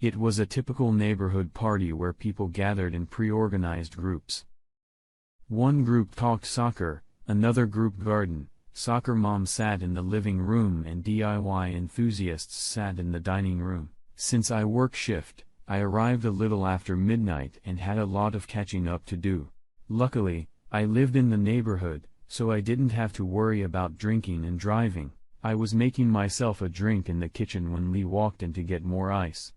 It was a typical neighborhood party where people gathered in pre-organized groups. One group talked soccer, another group garden. Soccer mom sat in the living room and DIY enthusiasts sat in the dining room. Since I work shift, I arrived a little after midnight and had a lot of catching up to do. Luckily, I lived in the neighborhood, so I didn't have to worry about drinking and driving. I was making myself a drink in the kitchen when Lee walked in to get more ice.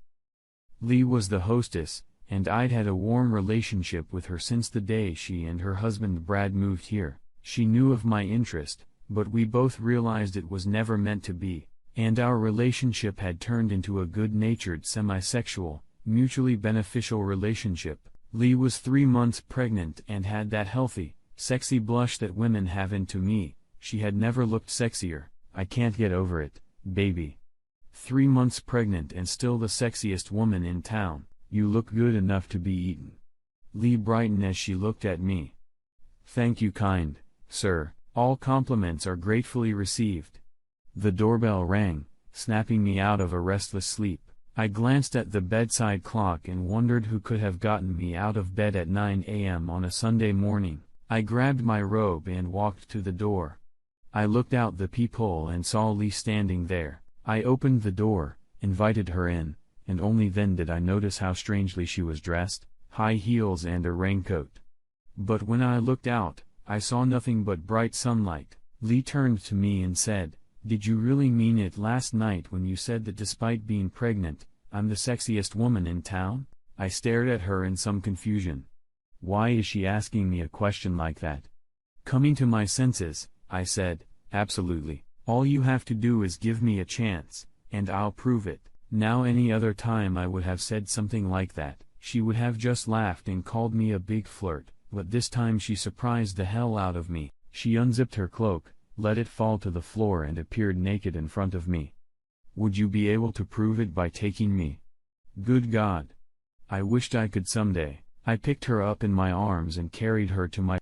Lee was the hostess, and I'd had a warm relationship with her since the day she and her husband Brad moved here. She knew of my interest, but we both realized it was never meant to be, and our relationship had turned into a good-natured semi-sexual, mutually beneficial relationship. Lee was 3 months pregnant and had that healthy, sexy blush that women have, and to me, she had never looked sexier. I can't get over it, baby. 3 months pregnant and still the sexiest woman in town. You look good enough to be eaten. Lee brightened as she looked at me. Thank you, kind sir. All compliments are gratefully received. The doorbell rang, snapping me out of a restless sleep. I glanced at the bedside clock and wondered who could have gotten me out of bed at 9 a.m. on a Sunday morning. I grabbed my robe and walked to the door. I looked out the peephole and saw Lee standing there. I opened the door, invited her in, and only then did I notice how strangely she was dressed, high heels and a raincoat. But when I looked out, I saw nothing but bright sunlight. Lee turned to me and said, "Did you really mean it last night when you said that despite being pregnant, I'm the sexiest woman in town?" I stared at her in some confusion. Why is she asking me a question like that? Coming to my senses, I said, "Absolutely. All you have to do is give me a chance, and I'll prove it." Now any other time I would have said something like that. She would have just laughed and called me a big flirt, but this time she surprised the hell out of me. She unzipped her cloak, let it fall to the floor and appeared naked in front of me. Would you be able to prove it by taking me? Good God. I wished I could someday. I picked her up in my arms and carried her to my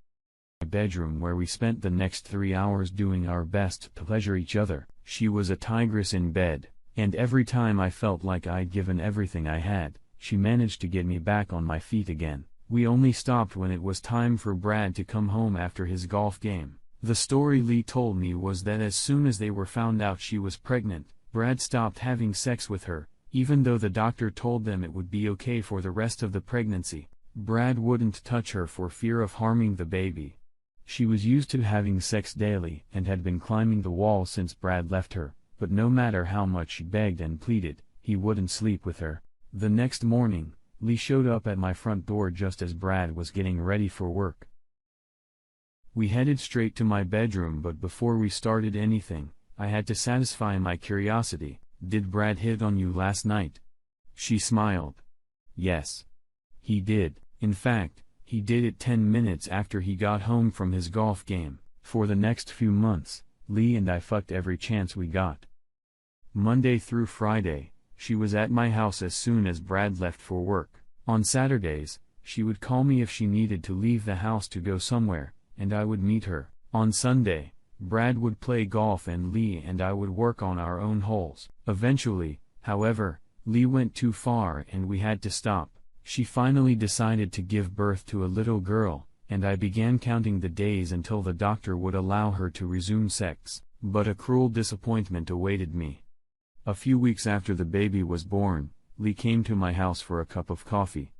bedroom where we spent the next 3 hours doing our best to pleasure each other. She was a tigress in bed, and every time I felt like I'd given everything I had, she managed to get me back on my feet again. We only stopped when it was time for Brad to come home after his golf game. The story Lee told me was that as soon as they were found out she was pregnant, Brad stopped having sex with her, even though the doctor told them it would be okay for the rest of the pregnancy. Brad wouldn't touch her for fear of harming the baby. She was used to having sex daily and had been climbing the wall since Brad left her, but no matter how much she begged and pleaded, he wouldn't sleep with her. The next morning, Lee showed up at my front door just as Brad was getting ready for work. We headed straight to my bedroom, but before we started anything, I had to satisfy my curiosity. Did Brad hit on you last night? She smiled. Yes. He did. In fact, he did it 10 minutes after he got home from his golf game. For the next few months, Lee and I fucked every chance we got. Monday through Friday, she was at my house as soon as Brad left for work. On Saturdays, she would call me if she needed to leave the house to go somewhere, and I would meet her. On Sunday, Brad would play golf and Lee and I would work on our own holes. Eventually, however, Lee went too far and we had to stop. She finally decided to give birth to a little girl, and I began counting the days until the doctor would allow her to resume sex. But a cruel disappointment awaited me. A few weeks after the baby was born, Lee came to my house for a cup of coffee.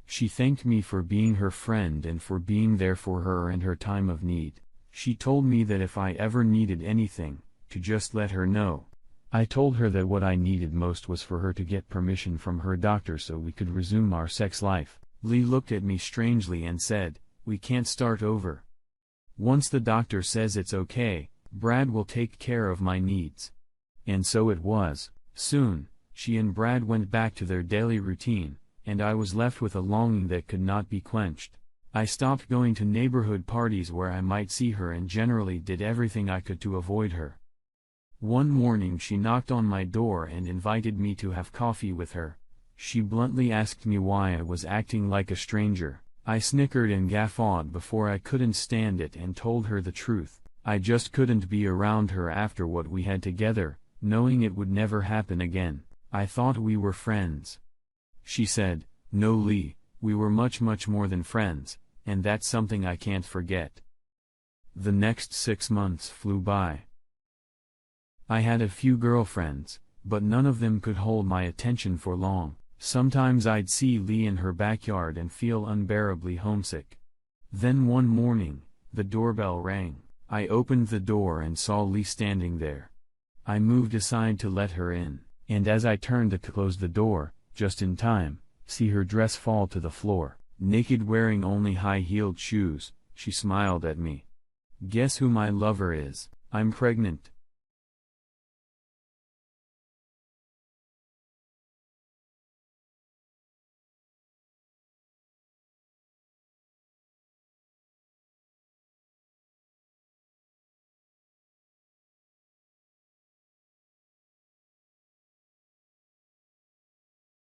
She thanked me for being her friend and for being there for her in her time of need. She told me that if I ever needed anything, to just let her know. I told her that what I needed most was for her to get permission from her doctor so we could resume our sex life. Lee looked at me strangely and said, "We can't start over. Once the doctor says it's okay, Brad will take care of my needs." And so it was. Soon, she and Brad went back to their daily routine, and I was left with a longing that could not be quenched. I stopped going to neighborhood parties where I might see her and generally did everything I could to avoid her. One morning she knocked on my door and invited me to have coffee with her. She bluntly asked me why I was acting like a stranger. I snickered and guffawed before I couldn't stand it and told her the truth. I just couldn't be around her after what we had together, knowing it would never happen again. I thought we were friends. She said, no Lee, we were much more than friends, and that's something I can't forget. The next 6 months flew by. I had a few girlfriends, but none of them could hold my attention for long. Sometimes I'd see Lee in her backyard and feel unbearably homesick. Then one morning, the doorbell rang. I opened the door and saw Lee standing there. I moved aside to let her in, and as I turned to close the door, just in time, see her dress fall to the floor. Naked, wearing only high-heeled shoes, she smiled at me. Guess who my lover is? I'm pregnant.